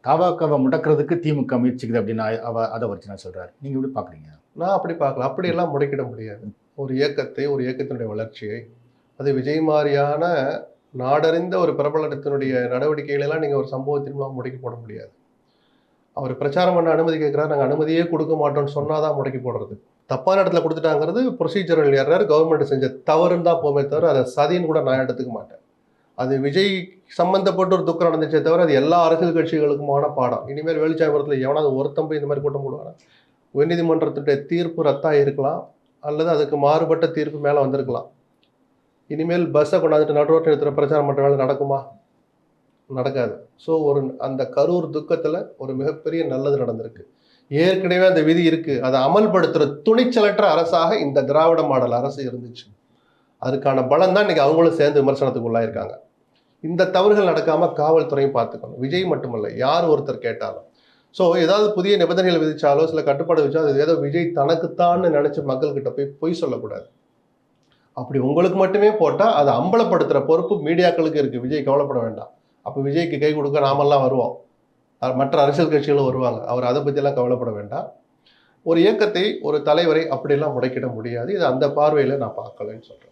தவகவை முடக்கிறதுக்கு திமுக முயற்சிக்குது அப்படின்னு அதை வச்சு நான் சொல்றாரு. நீங்க எப்படி பாக்குறீங்க? நான் அப்படி பார்க்கல. அப்படியெல்லாம் முடக்கிட முடியாது. ஒரு இயக்கத்தை, ஒரு இயக்கத்தினுடைய வளர்ச்சியை, அது விஜய் மாதிரியான நாடறிந்த ஒரு பிரபலத்தினுடைய நடவடிக்கைகளெல்லாம் நீங்க ஒரு சம்பவத்தின் மூலம் முடக்கி போட முடியாது. அவர் பிரச்சாரம் பண்ண அனுமதி கேட்கிறார், நாங்கள் அனுமதியே கொடுக்க மாட்டோம்னு சொன்னாதான் முடக்கி போடுறது. தப்பான இடத்துல கொடுத்துட்டாங்கிறது ப்ரொசீஜரல் எரர், கவர்மெண்ட் செஞ்ச தவறுன்னு தான் போமே தவிர அதை சதின்னு கூட நான் எடுத்துக்க மாட்டேன். அது விஜய் சம்பந்தப்பட்ட ஒரு துக்கம் நடந்துச்சே தவிர அது எல்லா அரசியல் கட்சிகளுக்குமான பாடம். இனிமேல் வேலுச்சாமிபுரத்தில் எவனாவது ஒருத்தம் போய் இந்த மாதிரி கூட்டம் போடுவாங்க. உயர்நீதிமன்றத்துடைய தீர்ப்பு ரத்தாக இருக்கலாம், அல்லது அதுக்கு மாறுபட்ட தீர்ப்பு மேலே வந்திருக்கலாம். இனிமேல் பஸ்ஸை கொண்டாந்துட்டு நடுரோட்டில் எடுத்துகிற பிரச்சாரம் பண்ணுற வேலை நடக்குமா? நடக்காது. ஸோ அந்த கரூர் துக்கத்தில் ஒரு மிகப்பெரிய நல்லது நடந்திருக்கு. ஏற்கனவே அந்த விதி இருக்குது, அதை அமல்படுத்துகிற துணிச்சலற்ற அரசாக இந்த திராவிட மாடல் அரசு இருந்துச்சு. அதுக்கான பலம் தான் இன்னைக்கு அவங்களும் சேர்ந்து விமர்சனத்துக்கு உள்ளாயிருக்காங்க. இந்த தவறுகள் நடக்காமல் காவல்துறையும் பார்த்துக்கணும். விஜய் மட்டுமல்ல, யார் ஒருத்தர் கேட்டாலும். ஸோ ஏதாவது புதிய நிபந்தனைகள் விதிச்சாலோ சில கட்டுப்பாடு வச்சாலும் அது ஏதோ விஜய் தனக்குத்தான்னு நினச்சி மக்கள்கிட்ட போய் பொய் சொல்லக்கூடாது. அப்படி உங்களுக்கு மட்டுமே போட்டால் அதை அம்பலப்படுத்துகிற பொறுப்பு மீடியாக்களுக்கு இருக்குது. விஜய் கவலைப்பட வேண்டாம். அப்போ விஜய்க்கு கை கொடுக்க நாமெல்லாம் வருவோம், மற்ற அரசியல் கட்சிகளும் வருவாங்க. அவர் அதை பற்றியெல்லாம் கவலைப்பட வேண்டாம். ஒரு இயக்கத்தை, ஒரு தலைவரை அப்படியெல்லாம் முடக்கிட முடியாது. இது அந்த பார்வையில் நான் பார்க்கலன்னு சொல்கிறேன்.